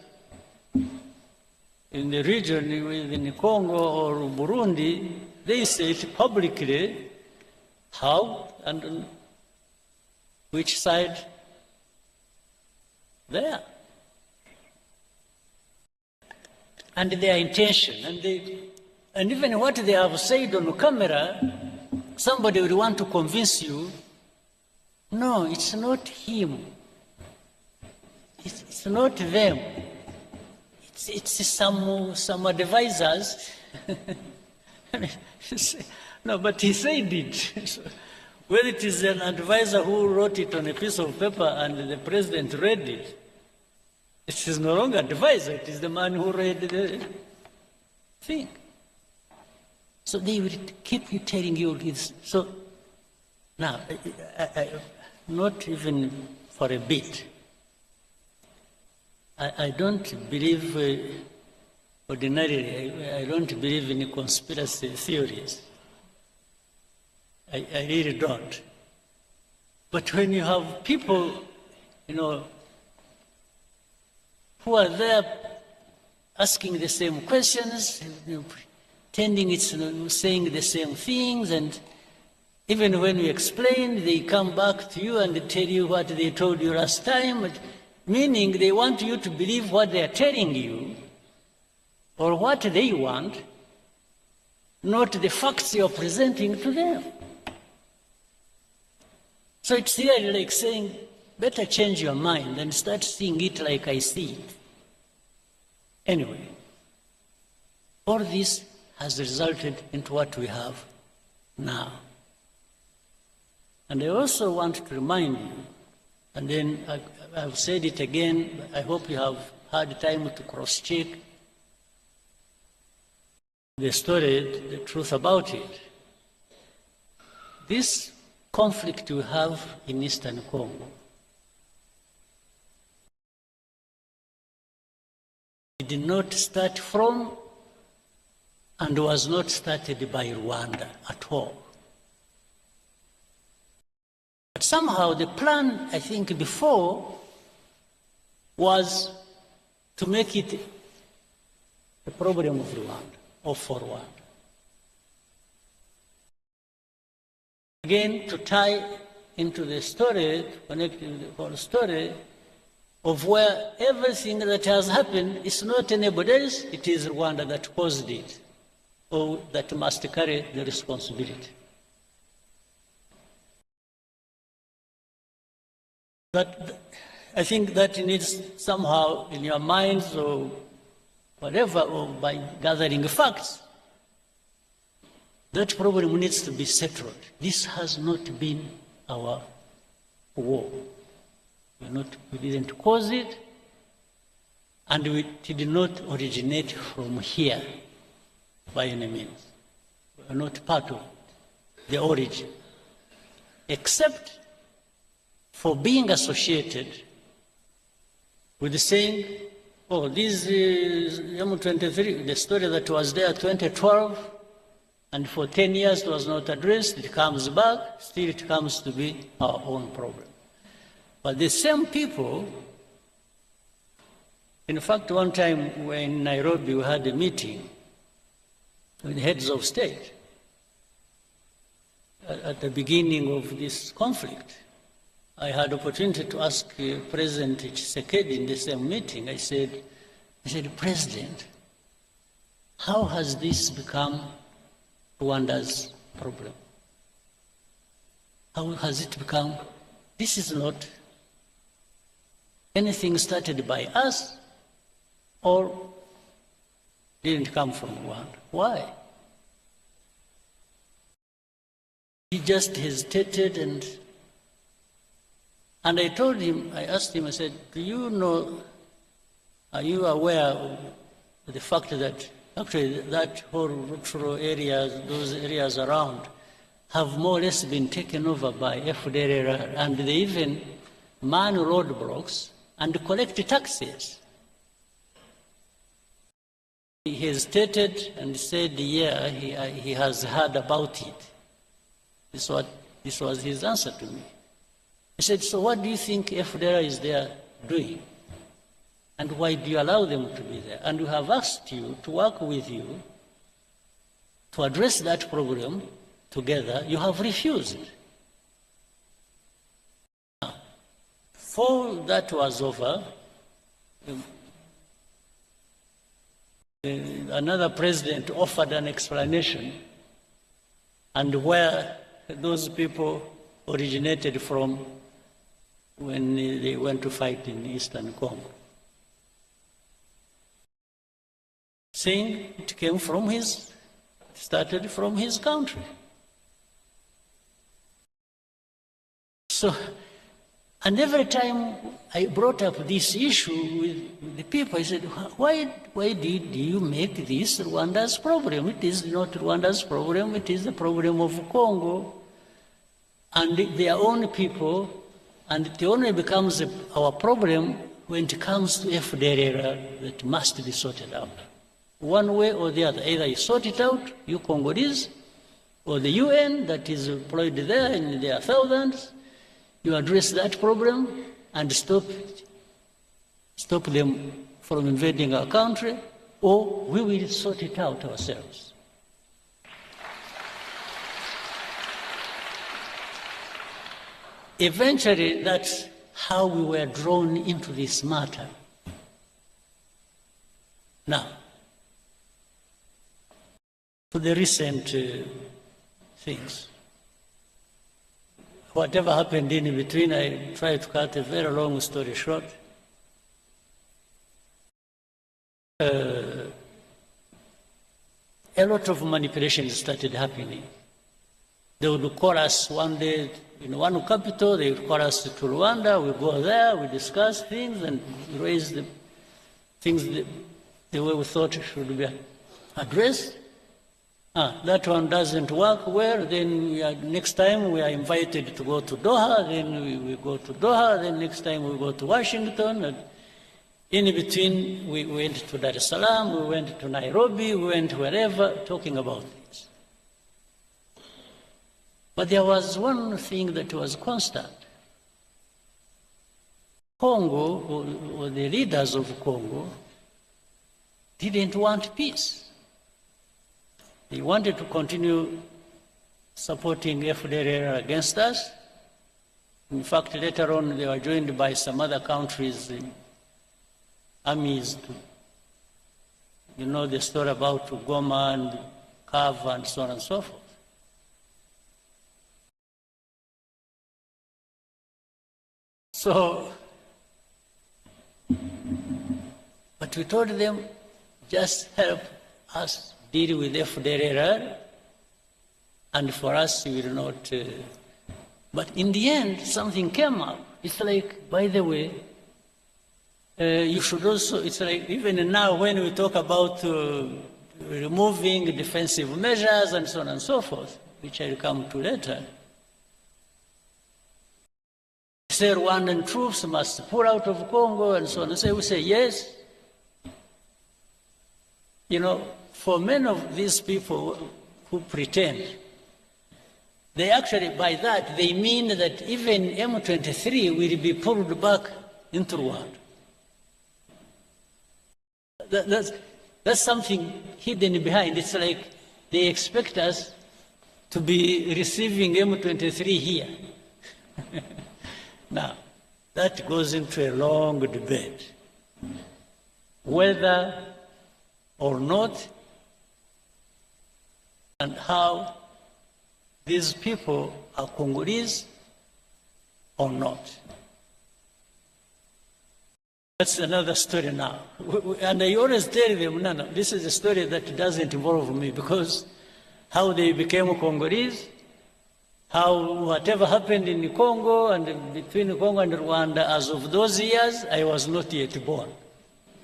in the region, in Congo or Burundi, they say it publicly how and on which side they are. And their intention, and even what they have said on camera, somebody will want to convince you, no, it's not him. It's not them. It's some advisors. No, but he said it. Whether it is an advisor who wrote it on a piece of paper and the president read it, it is no longer advisor, it is the man who read the thing. So they will keep telling you this. So now, not even for a bit, I don't believe, ordinarily, I don't believe in conspiracy theories. I really don't. But when you have people, who are there asking the same questions, pretending it's saying the same things, and even when you explain, they come back to you and tell you what they told you last time, meaning they want you to believe what they're telling you, or what they want, not the facts you're presenting to them. So it's really like saying, better change your mind and start seeing it like I see it. Anyway, all this has resulted into what we have now. And I also want to remind you, and then I've said it again, I hope you have had time to cross-check. the story, the truth about it. This conflict we have in Eastern Congo did not start from and was not started by Rwanda at all. But somehow the plan, I think, before was to make it a problem of Rwanda or for Rwanda. Again, to tie into the story, connecting the whole story of where everything that has happened is not anybody else, it is Rwanda that caused it, or that must carry the responsibility. But I think that needs somehow in your minds or whatever, or by gathering facts, that problem needs to be settled. This has not been our war. We didn't cause it, and it did not originate from here by any means. We are not part of the origin, except for being associated with the saying, oh, this is M23, the story that was there 2012, and for 10 years it was not addressed, it comes back, still it comes to be our own problem. But the same people, in fact, one time we were in Nairobi, we had a meeting with heads of state at the beginning of this conflict. I had opportunity to ask President Tshisekedi in the same meeting. I said, President, how has this become Rwanda's problem? How has it become? This is not anything started by us or didn't come from Rwanda. Why? He just hesitated, and I told him, I asked him, I said, do you know, are you aware of the fact that actually that whole rural areas, those areas around, have more or less been taken over by FDLR, and they even man roadblocks and collect taxes? He hesitated and said, yeah, he has heard about it. This was his answer to me. I said, so what do you think FDLR is there doing? And why do you allow them to be there? And we have asked you to work with you to address that problem together. You have refused. Now, before that was over, another president offered an explanation, and where those people originated from when they went to fight in Eastern Congo, saying it came from started from his country. So, and every time I brought up this issue with the people, I said, why did you make this Rwanda's problem? It is not Rwanda's problem, it is the problem of Congo and their own people, and it only becomes our problem when it comes to FDLR that must be sorted out. One way or the other, either you sort it out, you Congolese, or the UN that is employed there in their thousands, you address that problem and stop them from invading our country, or we will sort it out ourselves. Eventually, that's how we were drawn into this matter. Now, to the recent things. Whatever happened in between, I try to cut a very long story short. A lot of manipulations started happening. They would call us one day in one capital, they would call us to Rwanda, we go there, we discuss things and raise the things the way we thought should be addressed. That one doesn't work well, then next time we are invited to go to Doha, then we go to Doha, then next time we go to Washington. And in between, we went to Dar es Salaam, we went to Nairobi, we went wherever, talking about this. But there was one thing that was constant. Congo, or the leaders of Congo, didn't want peace. They wanted to continue supporting FDLR against us. In fact, later on, they were joined by some other countries' armies. You know the story about Goma and Kava and so on and so forth. So, but we told them, just help us deal with FDLR, and for us, we will not. But in the end, something came up. It's like, by the way, you should also, it's like, even now when we talk about removing defensive measures and so on and so forth, which I'll come to later, say Rwandan troops must pull out of Congo and so on and so, we say yes. You know, for many of these people who pretend, they actually, by that, they mean that even M23 will be pulled back into Rwanda. That's something hidden behind. It's like they expect us to be receiving M23 here. Now, that goes into a long debate. Whether or not, and how these people are Congolese or not. That's another story now. And I always tell them, no, this is a story that doesn't involve me, because how they became Congolese, how whatever happened in Congo and between Congo and Rwanda, as of those years, I was not yet born.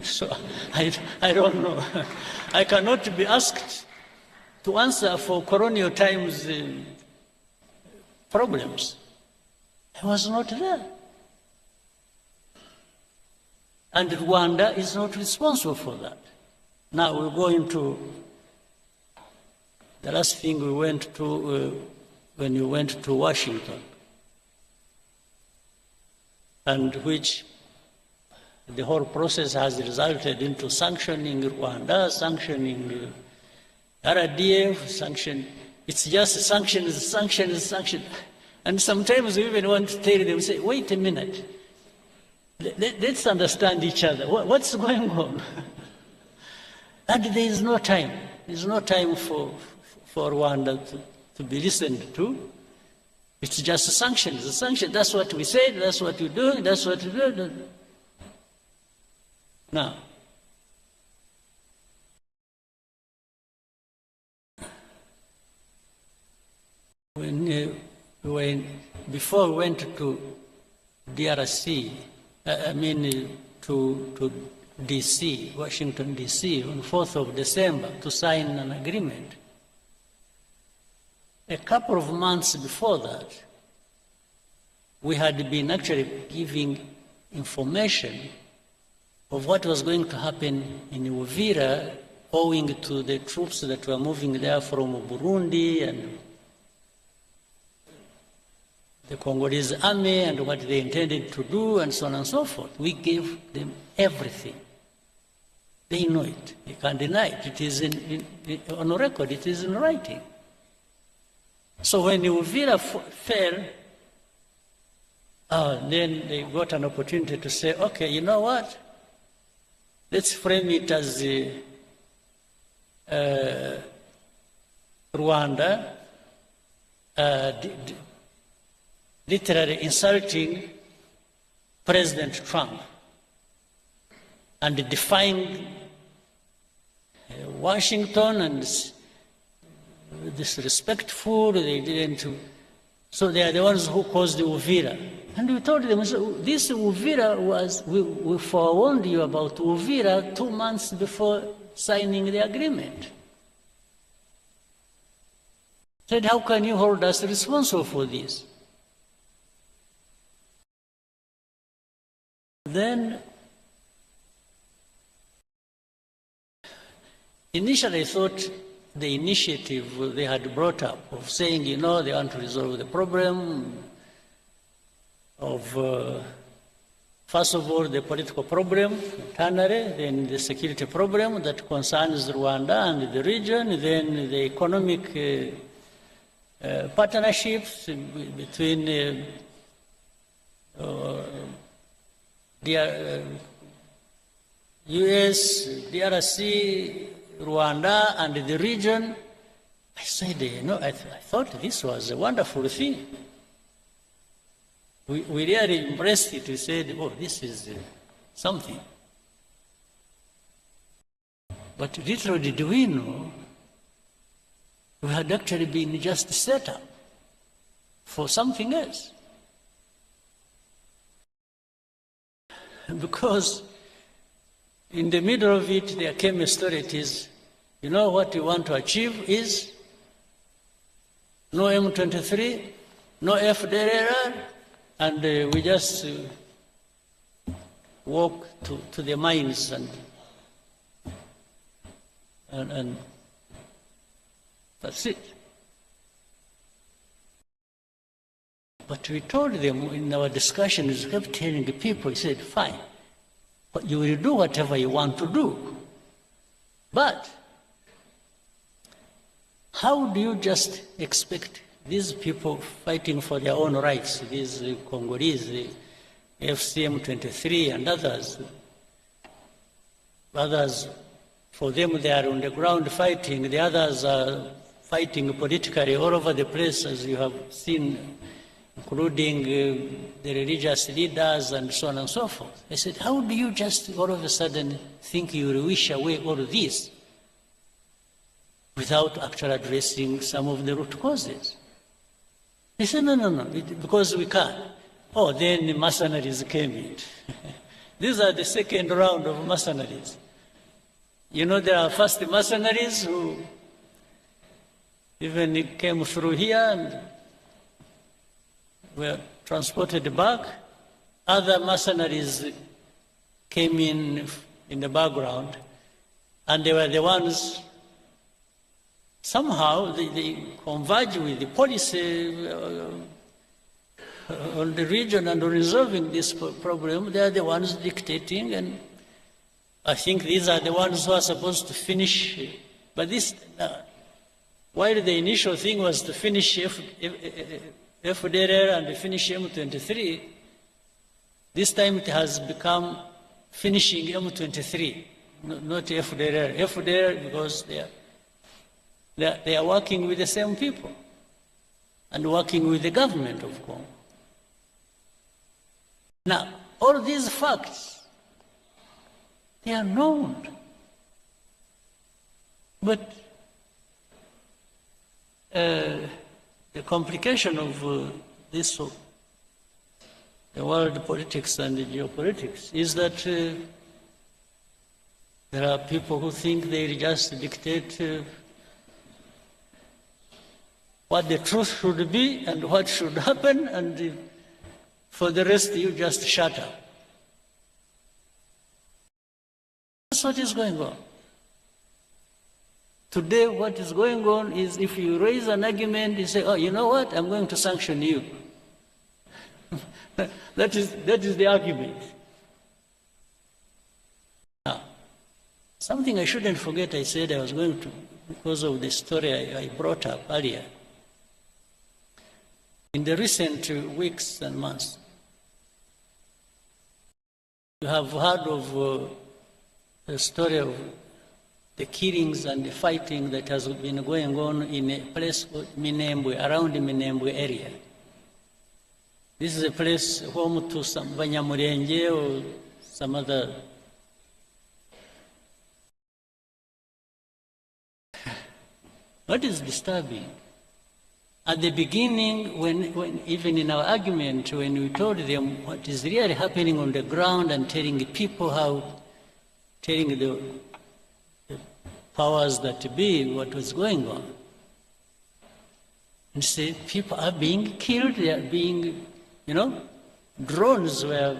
So I don't know. I cannot be asked to answer for colonial times problems. I was not there. And Rwanda is not responsible for that. Now we're going to the last thing we went to when you went to Washington, and which the whole process has resulted into sanctioning Rwanda, sanctioning RDF, sanction. It's just sanctions, sanctions, sanctions. And sometimes we even want to tell them, say, wait a minute, let's understand each other. What's going on? And there is no time. There's no time for Rwanda to be listened to. It's just sanctions. The sanctions, that's what we said, that's what we do, that's what we do. Now, before we went to DRC, to DC, Washington, DC, on 4th of December to sign an agreement. A couple of months before that, we had been actually giving information of what was going to happen in Uvira, owing to the troops that were moving there from Burundi and the Congolese army and what they intended to do and so on and so forth. We gave them everything. They know it. They can't deny it. It is on record. It is in writing. So when Uvira fell, then they got an opportunity to say, okay, you know what? Let's frame it as Rwanda literally insulting President Trump and defying Washington and disrespectful. They didn't. So they are the ones who caused the Uvira. And we told them, so this Uvira was, we forewarned you about Uvira 2 months before signing the agreement. said, how can you hold us responsible for this? Then, initially I thought the initiative they had brought up of saying, they want to resolve the problem of, first of all, the political problem internally, then the security problem that concerns Rwanda and the region, then the economic partnerships between the US, DRC, Rwanda, and the region. I said, I thought this was a wonderful thing. We really embraced it. We said, oh, this is something. But little did we know, we had actually been just set up for something else. Because in the middle of it, there came a story. It is, what we want to achieve is no M23, no FDLR, and we just walk to the mines and that's it. But we told them in our discussions, we kept telling the people, we said, fine, but you will do whatever you want to do. But how do you just expect these people fighting for their own rights, these Congolese, the FCM 23 and others, for them they are on the ground fighting, the others are fighting politically all over the place, as you have seen, including the religious leaders and so on and so forth. I said, how do you just all of a sudden think you will wish away all of this without actually addressing some of the root causes? They said, no, because we can't. Oh, then the mercenaries came in. These are the second round of mercenaries. There are first mercenaries who even came through here and were transported back. Other mercenaries came in the background, and they were the ones, somehow they converge with the policy on the region and on resolving this problem. They are the ones dictating, and I think these are the ones who are supposed to finish. But this, while the initial thing was to finish FDLR and finish M23, this time it has become finishing M23, not FDLR. FDLR because they are working with the same people and working with the government of Congo. Now, all these facts, they are known. But the complication of this, the world politics and the geopolitics, is that there are people who think they just dictate what the truth should be and what should happen, and for the rest you just shut up. That's what is going on. Today, what is going on is if you raise an argument, you say, oh, you know what, I'm going to sanction you. that is the argument. Now, something I shouldn't forget, I said I was going to, because of the story I brought up earlier. In the recent weeks and months, you have heard of the story of the killings and the fighting that has been going on in a place called Minembwe, around the Minembwe area. This is a place home to some Abanyamwuka or some other. What is disturbing? At the beginning, when even in our argument, when we told them what is really happening on the ground and telling the people telling the powers that be what was going on, and say people are being killed, they are being, drones were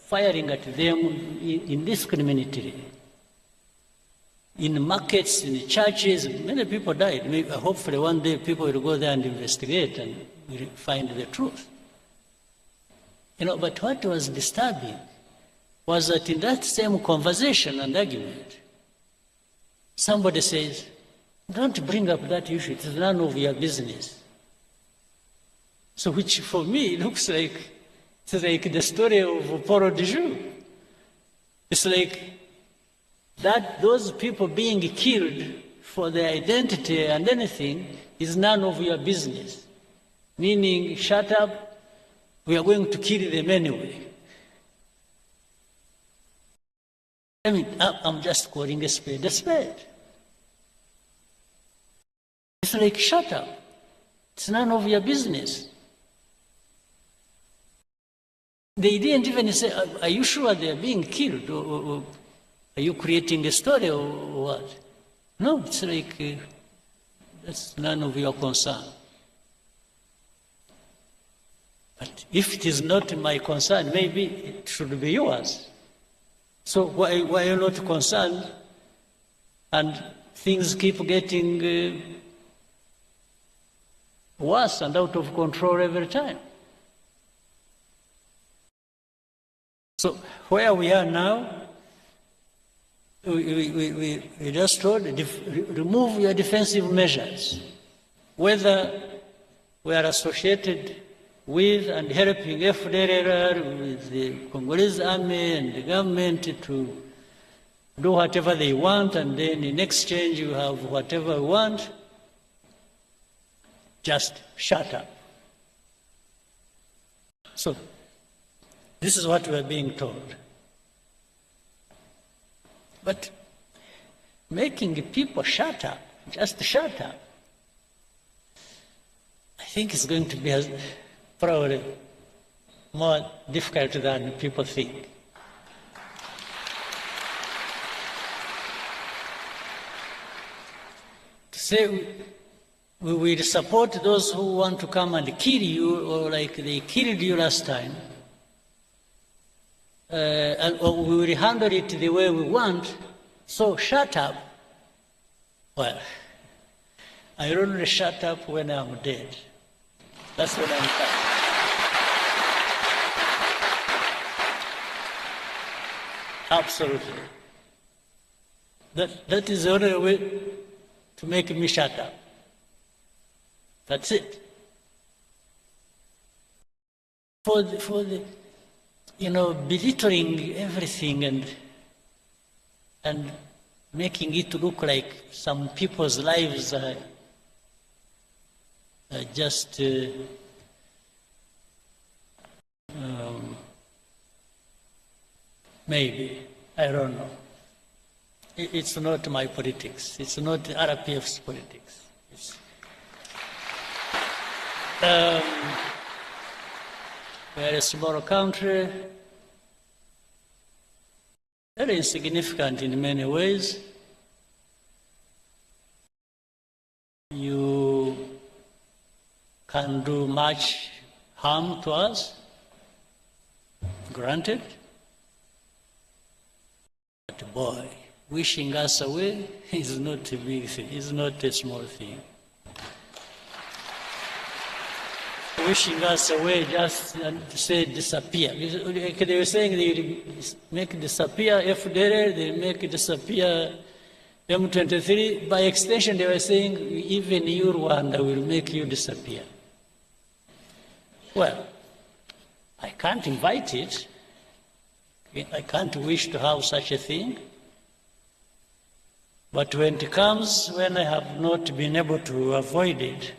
firing at them indiscriminately. In markets, in churches, many people died. Maybe, hopefully one day people will go there and investigate and will find the truth. But what was disturbing was that in that same conversation and argument, somebody says, don't bring up that issue, it is none of your business. So which for me looks like, it's like the story of Paul de Joux. It's like that those people being killed for their identity and anything is none of your business. Meaning, shut up, we are going to kill them anyway. I mean, I'm just calling a spade a spade. It's like, shut up. It's none of your business. They didn't even say, are you sure they are being killed? Or are you creating a story or what? No, it's like, that's none of your concern. But if it is not my concern, maybe it should be yours. So why are you not concerned? And things keep getting worse and out of control every time. So where we are now, we just told, remove your defensive measures. Whether we are associated with and helping FDLR, with the Congolese army and the government to do whatever they want, and then in exchange you have whatever you want, just shut up. So, this is what we are being told. But making people shut up, just shut up, I think it's going to be probably more difficult than people think. To say we will support those who want to come and kill you, or like they killed you last time, or we will handle it the way we want, so shut up. Well, I only shut up when I'm dead. That's when I'm done. Absolutely. That is the only way to make me shut up. That's it. For the belittling everything and making it look like some people's lives are just maybe, I don't know. It's not my politics. It's not RPF's politics. We're a small country, very insignificant in many ways. You can do much harm to us, granted. But boy, wishing us away is not a big thing, it's not a small thing. Wishing us away just to say disappear. They were saying they make disappear FDLR, they make disappear M23. By extension, they were saying even you, Rwanda, will make you disappear. Well, I can't invite it. I can't wish to have such a thing. But when it comes, when I have not been able to avoid it,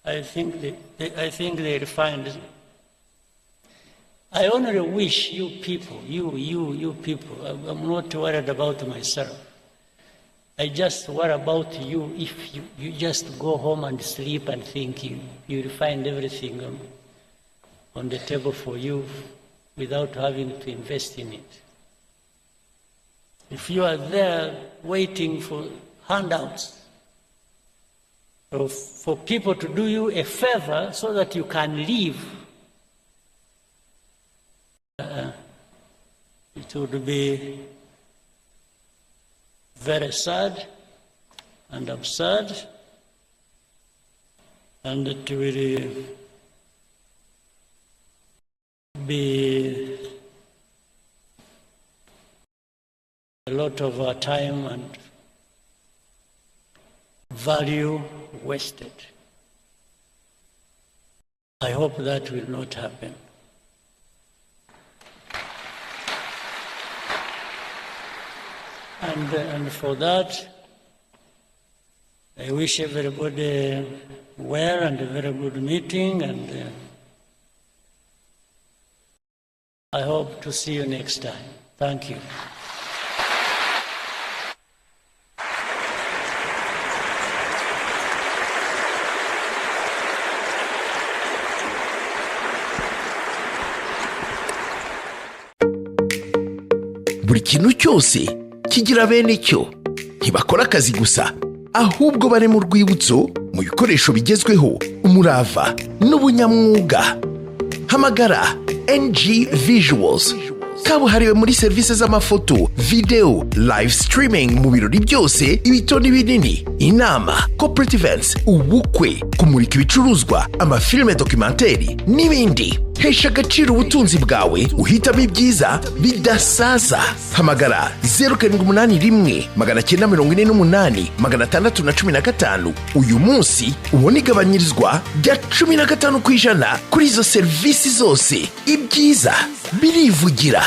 I think they'll find it. I only wish you people, you people, I'm not worried about myself. I just worry about you if you just go home and sleep and think you'll find everything on the table for you without having to invest in it. If you are there waiting for handouts, for people to do you a favor so that you can leave, it would be very sad and absurd, and it will be a lot of our time and value wasted. I hope that will not happen. And for that, I wish everybody well and a very good meeting, and I hope to see you next time. Thank you. Buri kintu cyose kigira bene cyo, ntibakora akazi gusa, ahubwo bari mu rwibutso mu bikoresho bigezweho, umurava n'ubunyamwuga. Hamagara NG Visuals, kabuhariwe muri serivisi z'amafoto, video, live streaming mu birori byose, ibitoni binini, inama, corporate events, ubukwe, kumurika ibicuruzwa, amafilme dokumenteri n'ibindi. Hesha agaciro ubutunzi bwawe, uhitamo ibyiza bidasaza. Hamagara 0781 uyu munsi ubone igabanyirizwa rya 15% kuri izo serivisi zose. Ibyiza birivugira.